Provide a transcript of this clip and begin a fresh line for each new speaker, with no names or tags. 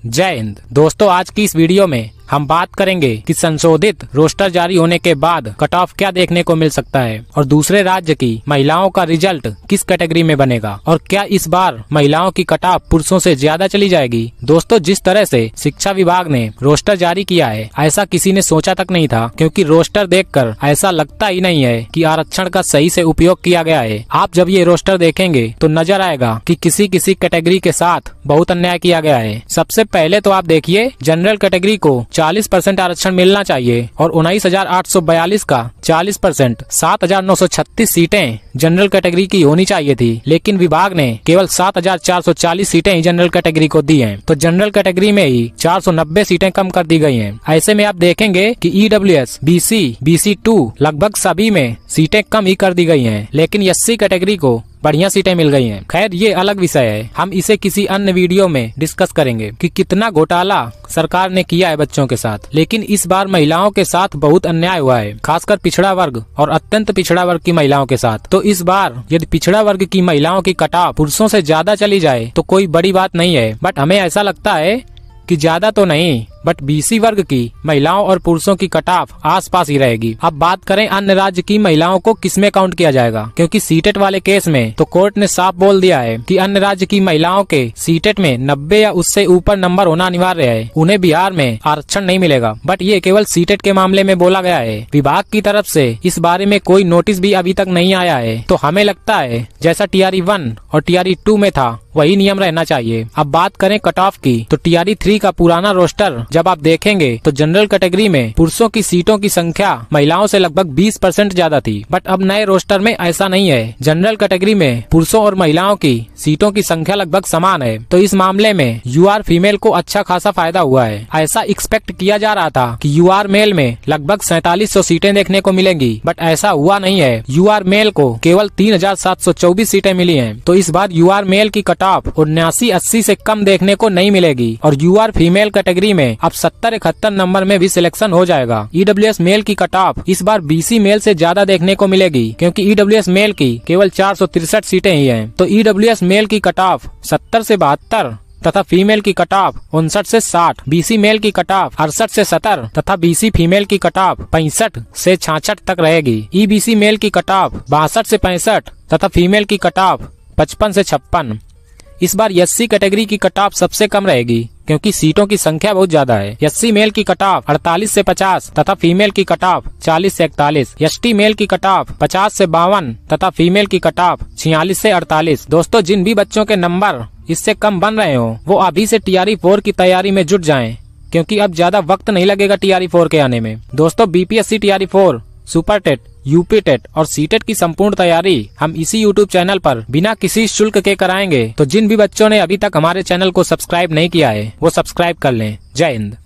जय हिंद दोस्तों, आज की इस वीडियो में हम बात करेंगे कि संशोधित रोस्टर जारी होने के बाद कट ऑफ क्या देखने को मिल सकता है और दूसरे राज्य की महिलाओं का रिजल्ट किस कैटेगरी में बनेगा और क्या इस बार महिलाओं की कट ऑफ पुरुषों से ज्यादा चली जाएगी। दोस्तों, जिस तरह से शिक्षा विभाग ने रोस्टर जारी किया है ऐसा किसी ने सोचा तक नहीं था, क्योंकि रोस्टर देखकर ऐसा लगता ही नहीं है कि आरक्षण का सही से उपयोग किया गया है। आप जब ये रोस्टर देखेंगे तो नजर आएगा कि किसी किसी कैटेगरी के साथ बहुत अन्याय किया गया है। सबसे पहले तो आप देखिए, जनरल कैटेगरी को 40% आरक्षण मिलना चाहिए और 19,842 का 40%, 7,936 सीटें जनरल कैटेगरी की होनी चाहिए थी, लेकिन विभाग ने केवल 7,440 सीटें ही जनरल कैटेगरी को दी हैं। तो जनरल कैटेगरी में ही 490 सीटें कम कर दी गई हैं। ऐसे में आप देखेंगे कि ईडब्ल्यूएस, बीसी, BC2 लगभग सभी में सीटें कम ही कर दी गई हैं, लेकिन एससी कैटेगरी को बढ़िया सीटें मिल गई हैं। खैर, ये अलग विषय है, हम इसे किसी अन्य वीडियो में डिस्कस करेंगे कि कितना घोटाला सरकार ने किया है बच्चों के साथ। लेकिन इस बार महिलाओं के साथ बहुत अन्याय हुआ है, खासकर पिछड़ा वर्ग और अत्यंत पिछड़ा वर्ग की महिलाओं के साथ। तो इस बार यदि पिछड़ा वर्ग की महिलाओं की कट ऑफ पुरुषों से ज्यादा चली जाए तो कोई बड़ी बात नहीं है, बट हमें ऐसा लगता है कि ज्यादा तो नहीं, बट बीसी वर्ग की महिलाओं और पुरुषों की कट ऑफ आसपास ही रहेगी। अब बात करें अन्य राज्य की महिलाओं को किसमें काउंट किया जाएगा, क्योंकि सीटेट वाले केस में तो कोर्ट ने साफ बोल दिया है कि अन्य राज्य की महिलाओं के सीटेट में 90 या उससे ऊपर नंबर होना अनिवार्य है, उन्हें बिहार में आरक्षण नहीं मिलेगा। बट ये केवल सीटेट के मामले में बोला गया है, विभाग की तरफ से इस बारे में कोई नोटिस भी अभी तक नहीं आया है। तो हमें लगता है जैसा TRE 1 और TRE 2 में था वही नियम रहना चाहिए। अब बात करें कट ऑफ की, तो TRE 3 का पुराना रोस्टर जब आप देखेंगे तो जनरल कैटेगरी में पुरुषों की सीटों की संख्या महिलाओं से लगभग 20% ज्यादा थी, बट अब नए रोस्टर में ऐसा नहीं है। जनरल कैटेगरी में पुरुषों और महिलाओं की सीटों की संख्या लगभग समान है। तो इस मामले में UR फीमेल को अच्छा खासा फायदा हुआ है। ऐसा एक्सपेक्ट किया जा रहा था कि UR मेल में लगभग 4700 सीटें देखने को मिलेंगी, बट ऐसा हुआ नहीं है। UR मेल को केवल 3,724 सीटें मिली हैं। तो इस बार UR मेल की कट ऑफ 79-80 से कम देखने को नहीं मिलेगी और UR फीमेल कैटेगरी में अब 70-71 नंबर में भी सिलेक्शन हो जाएगा। EWS मेल की कट ऑफ इस बार BC मेल से ज्यादा देखने को मिलेगी, क्योंकि EWS मेल की केवल 463 सीटें ही हैं। तो EWS मेल की कट ऑफ 70 से 72 तथा फीमेल की कट ऑफ 59 से 60, BC मेल की कट ऑफ 68 से 70 तथा BC फीमेल की कट ऑफ 65 से 66 तक रहेगी। EBC मेल की कट ऑफ 62 से 65 तथा फीमेल की कट ऑफ 55 से 56। इस बार SC कैटेगरी की कट ऑफ सबसे कम रहेगी, क्योंकि सीटों की संख्या बहुत ज्यादा है। SC मेल की कट ऑफ 48 से 50 तथा फीमेल की कट ऑफ 40 से 41। ST मेल की कट ऑफ 50 से 52 तथा फीमेल की कट ऑफ 46 से 48। दोस्तों, जिन भी बच्चों के नंबर इससे कम बन रहे हो वो अभी से TRE 4 की तैयारी में जुट जाएं, क्योंकि अब ज्यादा वक्त नहीं लगेगा TRE 4 के आने में। दोस्तों, BPSC TRE 4, super TET, UP TET और सीटेट की संपूर्ण तैयारी हम इसी YouTube चैनल पर बिना किसी शुल्क के कराएंगे। तो जिन भी बच्चों ने अभी तक हमारे चैनल को सब्सक्राइब नहीं किया है वो सब्सक्राइब कर लें। जय हिंद।